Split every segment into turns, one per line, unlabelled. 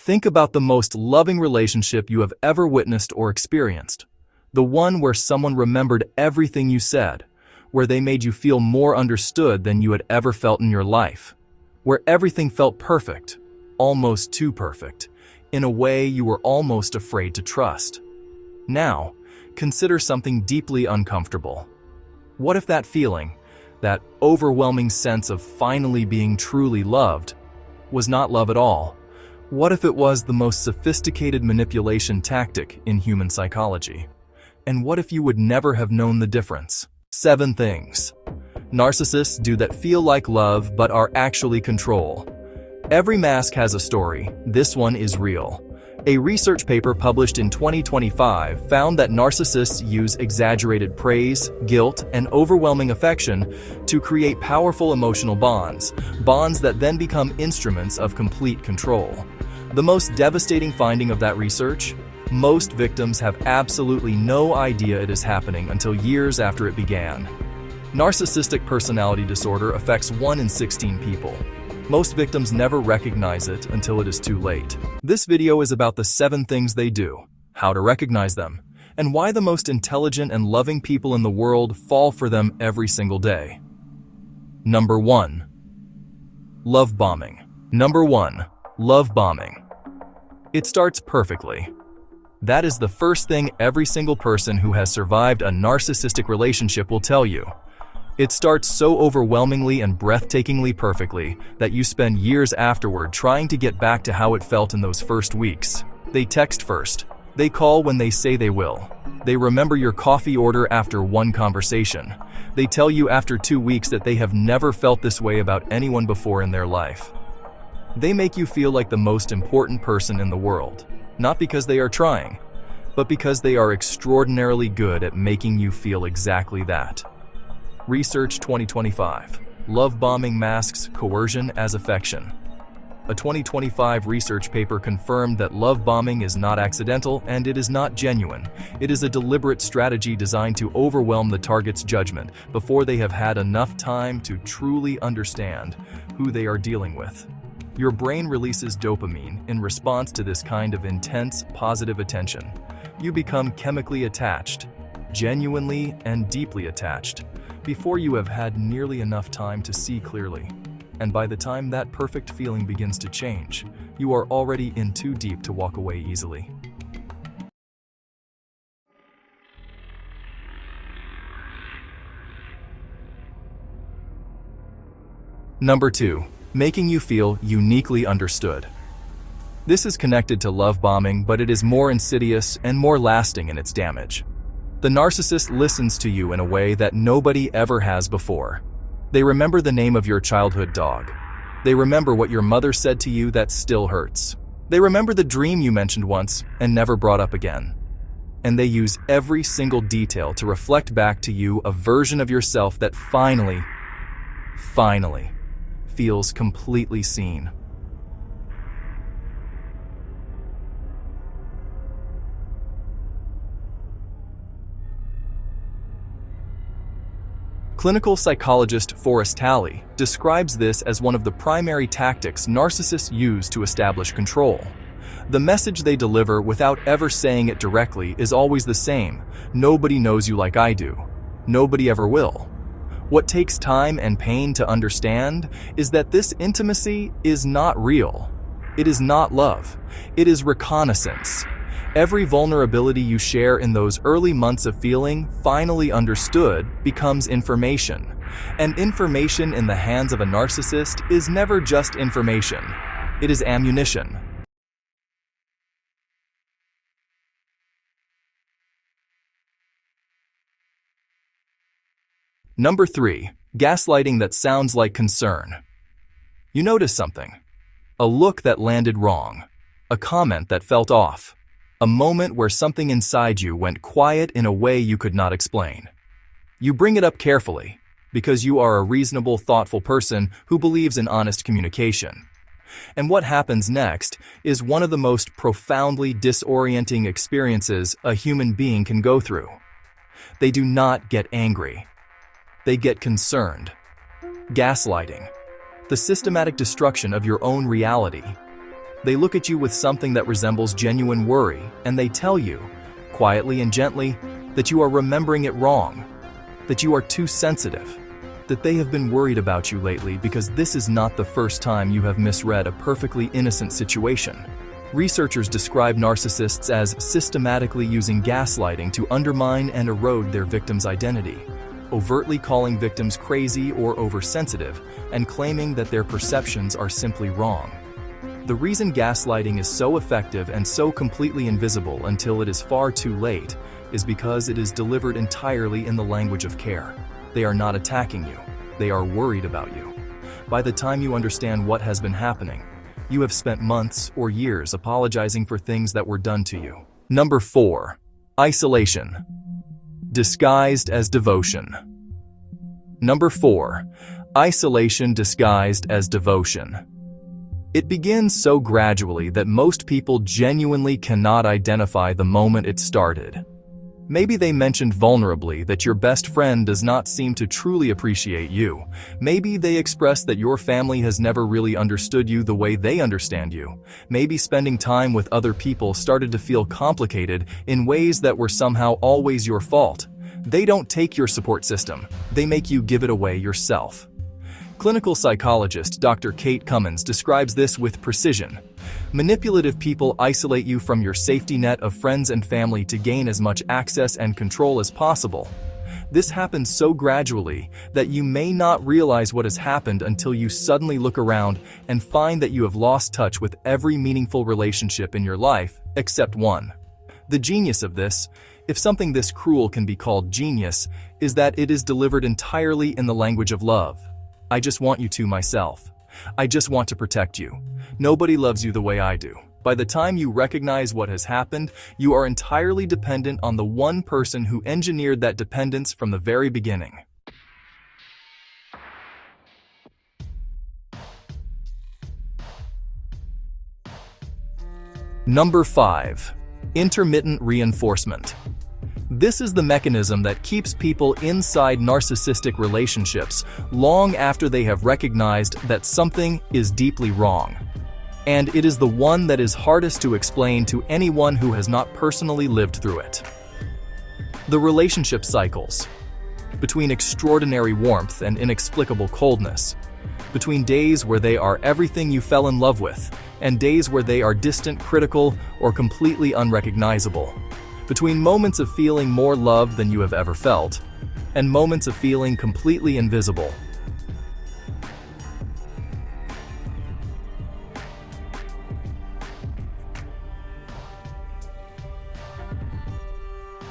Think about the most loving relationship you have ever witnessed or experienced. The one where someone remembered everything you said, where they made you feel more understood than you had ever felt in your life, where everything felt perfect, almost too perfect, in a way you were almost afraid to trust. Now, consider something deeply uncomfortable. What if that feeling, that overwhelming sense of finally being truly loved, was not love at all? What if it was the most sophisticated manipulation tactic in human psychology? And what if you would never have known the difference? 7 things narcissists do that feel like love but are actually control. Every mask has a story. This one is real. A research paper published in 2025 found that narcissists use exaggerated praise, guilt, and overwhelming affection to create powerful emotional bonds that then become instruments of complete control. The most devastating finding of that research? Most victims have absolutely no idea it is happening until years after it began. Narcissistic personality disorder affects 1 in 16 people. Most victims never recognize it until it is too late. This video is about the 7 things they do, how to recognize them, and why the most intelligent and loving people in the world fall for them every single day. Number 1. Love bombing. Number 1. Love bombing. It starts perfectly. That is the first thing every single person who has survived a narcissistic relationship will tell you. It starts so overwhelmingly and breathtakingly perfectly that you spend years afterward trying to get back to how it felt in those first weeks. They text first. They call when they say they will. They remember your coffee order after one conversation. They tell you after 2 weeks that they have never felt this way about anyone before in their life. They make you feel like the most important person in the world. Not because they are trying, but because they are extraordinarily good at making you feel exactly that. Research 2025. Love bombing masks coercion as affection. A 2025 research paper confirmed that love bombing is not accidental and it is not genuine. It is a deliberate strategy designed to overwhelm the target's judgment before they have had enough time to truly understand who they are dealing with. Your brain releases dopamine in response to this kind of intense, positive attention. You become chemically attached, genuinely and deeply attached, before you have had nearly enough time to see clearly. And by the time that perfect feeling begins to change, you are already in too deep to walk away easily. Number 2. Making you feel uniquely understood. This is connected to love bombing, but it is more insidious and more lasting in its damage. The narcissist listens to you in a way that nobody ever has before. They remember the name of your childhood dog. They remember what your mother said to you that still hurts. They remember the dream you mentioned once and never brought up again. And they use every single detail to reflect back to you a version of yourself that finally feels completely seen. Clinical psychologist Forrest Talley describes this as one of the primary tactics narcissists use to establish control. The message they deliver without ever saying it directly is always the same: nobody knows you like I do. Nobody ever will. What takes time and pain to understand is that this intimacy is not real. It is not love. It is reconnaissance. Every vulnerability you share in those early months of feeling finally understood becomes information. And information in the hands of a narcissist is never just information. It is ammunition. Number 3. Gaslighting that sounds like concern. You notice something. A look that landed wrong. A comment that felt off. A moment where something inside you went quiet in a way you could not explain. You bring it up carefully, because you are a reasonable, thoughtful person who believes in honest communication. And what happens next is one of the most profoundly disorienting experiences a human being can go through. They do not get angry. They get concerned. Gaslighting. The systematic destruction of your own reality. They look at you with something that resembles genuine worry, and they tell you, quietly and gently, that you are remembering it wrong, that you are too sensitive, that they have been worried about you lately because this is not the first time you have misread a perfectly innocent situation. Researchers describe narcissists as systematically using gaslighting to undermine and erode their victim's identity, overtly calling victims crazy or oversensitive, and claiming that their perceptions are simply wrong. The reason gaslighting is so effective and so completely invisible until it is far too late is because it is delivered entirely in the language of care. They are not attacking you, they are worried about you. By the time you understand what has been happening, you have spent months or years apologizing for things that were done to you. Number 4. Isolation. Disguised as devotion. Number 4. Isolation disguised as devotion. It begins so gradually that most people genuinely cannot identify the moment it started. Maybe they mentioned vulnerably that your best friend does not seem to truly appreciate you. Maybe they expressed that your family has never really understood you the way they understand you. Maybe spending time with other people started to feel complicated in ways that were somehow always your fault. They don't take your support system. They make you give it away yourself. Clinical psychologist Dr. Kate Cummins describes this with precision. Manipulative people isolate you from your safety net of friends and family to gain as much access and control as possible. This happens so gradually that you may not realize what has happened until you suddenly look around and find that you have lost touch with every meaningful relationship in your life, except one. The genius of this, if something this cruel can be called genius, is that it is delivered entirely in the language of love. I just want you to myself. I just want to protect you. Nobody loves you the way I do. By the time you recognize what has happened, you are entirely dependent on the one person who engineered that dependence from the very beginning. Number 5. Intermittent reinforcement. This is the mechanism that keeps people inside narcissistic relationships long after they have recognized that something is deeply wrong. And it is the one that is hardest to explain to anyone who has not personally lived through it. The relationship cycles. Between extraordinary warmth and inexplicable coldness. Between days where they are everything you fell in love with, and days where they are distant, critical, or completely unrecognizable. Between moments of feeling more loved than you have ever felt, and moments of feeling completely invisible.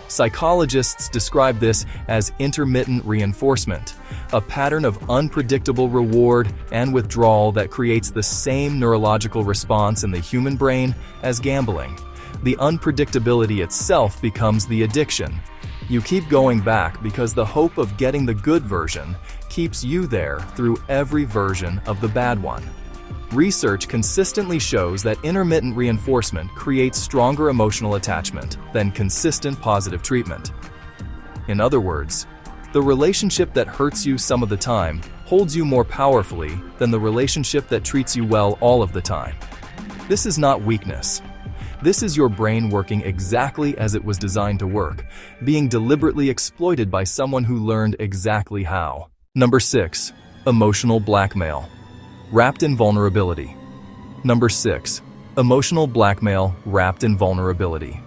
Psychologists describe this as intermittent reinforcement, a pattern of unpredictable reward and withdrawal that creates the same neurological response in the human brain as gambling. The unpredictability itself becomes the addiction. You keep going back because the hope of getting the good version keeps you there through every version of the bad one. Research consistently shows that intermittent reinforcement creates stronger emotional attachment than consistent positive treatment. In other words, the relationship that hurts you some of the time holds you more powerfully than the relationship that treats you well all of the time. This is not weakness. This is your brain working exactly as it was designed to work, being deliberately exploited by someone who learned exactly how. Number 6. Emotional blackmail. Wrapped in vulnerability. Number 6. Emotional blackmail wrapped in vulnerability.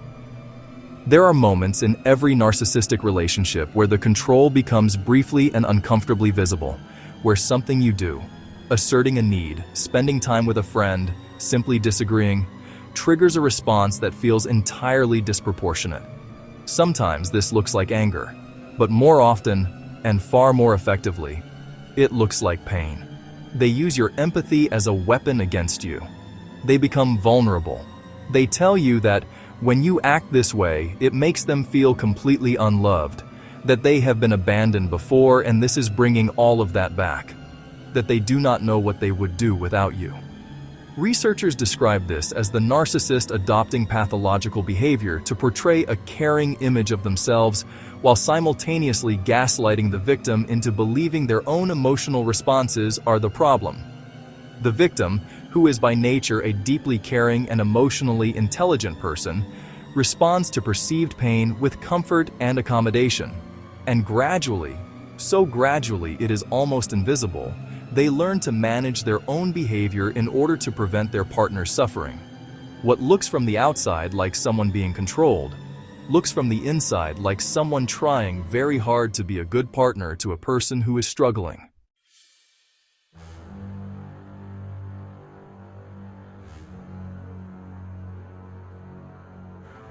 There are moments in every narcissistic relationship where the control becomes briefly and uncomfortably visible, where something you do, asserting a need, spending time with a friend, simply disagreeing, triggers a response that feels entirely disproportionate. Sometimes this looks like anger, but more often, and far more effectively, it looks like pain. They use your empathy as a weapon against you. They become vulnerable. They tell you that when you act this way, it makes them feel completely unloved, that they have been abandoned before and this is bringing all of that back, that they do not know what they would do without you. Researchers describe this as the narcissist adopting pathological behavior to portray a caring image of themselves while simultaneously gaslighting the victim into believing their own emotional responses are the problem. The victim, who is by nature a deeply caring and emotionally intelligent person, responds to perceived pain with comfort and accommodation. And gradually, so gradually it is almost invisible, they learn to manage their own behavior in order to prevent their partner's suffering. What looks from the outside like someone being controlled, looks from the inside like someone trying very hard to be a good partner to a person who is struggling.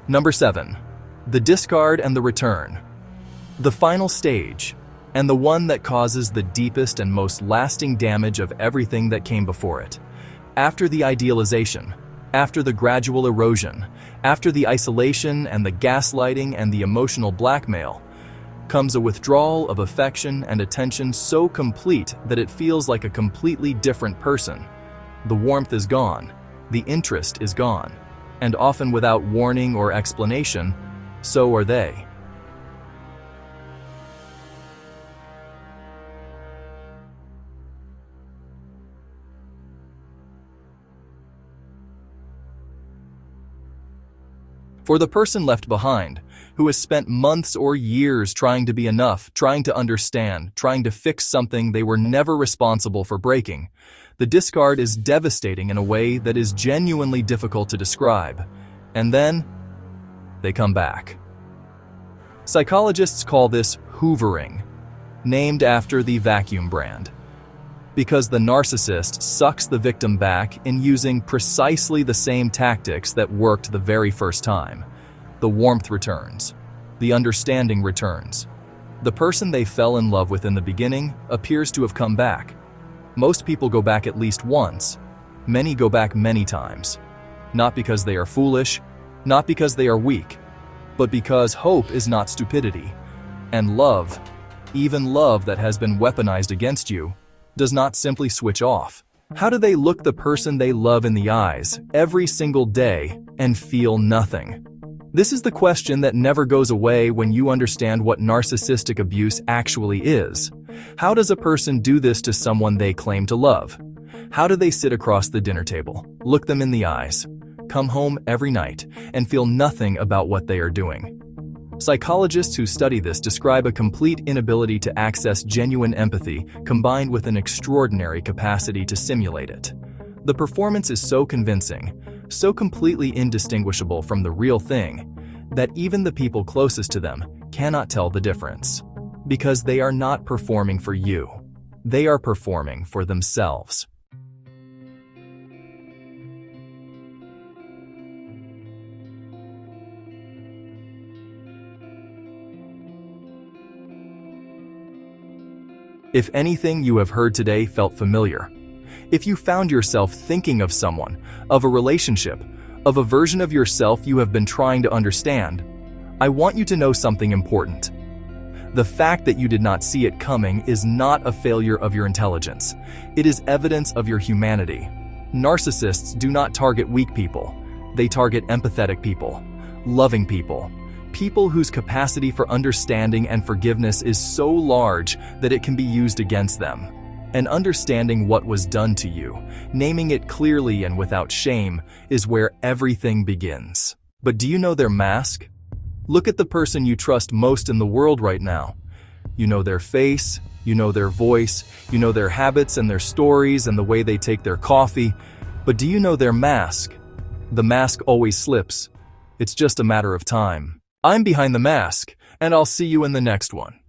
Number 7. The discard and the return. The final stage, and the one that causes the deepest and most lasting damage of everything that came before it. After the idealization, after the gradual erosion, after the isolation and the gaslighting and the emotional blackmail, comes a withdrawal of affection and attention so complete that it feels like a completely different person. The warmth is gone, the interest is gone, and often without warning or explanation, so are they. For the person left behind, who has spent months or years trying to be enough, trying to understand, trying to fix something they were never responsible for breaking, the discard is devastating in a way that is genuinely difficult to describe. And then, they come back. Psychologists call this hoovering, named after the vacuum brand, because the narcissist sucks the victim back in using precisely the same tactics that worked the very first time. The warmth returns. The understanding returns. The person they fell in love with in the beginning appears to have come back. Most people go back at least once. Many go back many times. Not because they are foolish, not because they are weak, but because hope is not stupidity. And love, even love that has been weaponized against you, does not simply switch off. How do they look the person they love in the eyes every single day and feel nothing? This is the question that never goes away when you understand what narcissistic abuse actually is. How does a person do this to someone they claim to love? How do they sit across the dinner table, look them in the eyes, come home every night, and feel nothing about what they are doing? Psychologists who study this describe a complete inability to access genuine empathy combined with an extraordinary capacity to simulate it. The performance is so convincing, so completely indistinguishable from the real thing, that even the people closest to them cannot tell the difference. Because they are not performing for you. They are performing for themselves. If anything you have heard today felt familiar, if you found yourself thinking of someone, of a relationship, of a version of yourself you have been trying to understand, I want you to know something important. The fact that you did not see it coming is not a failure of your intelligence. It is evidence of your humanity. Narcissists do not target weak people. They target empathetic people, loving people, people whose capacity for understanding and forgiveness is so large that it can be used against them. And understanding what was done to you, naming it clearly and without shame, is where everything begins. But do you know their mask? Look at the person you trust most in the world right now. You know their face, you know their voice, you know their habits and their stories and the way they take their coffee. But do you know their mask? The mask always slips. It's just a matter of time. I'm behind the mask, and I'll see you in the next one.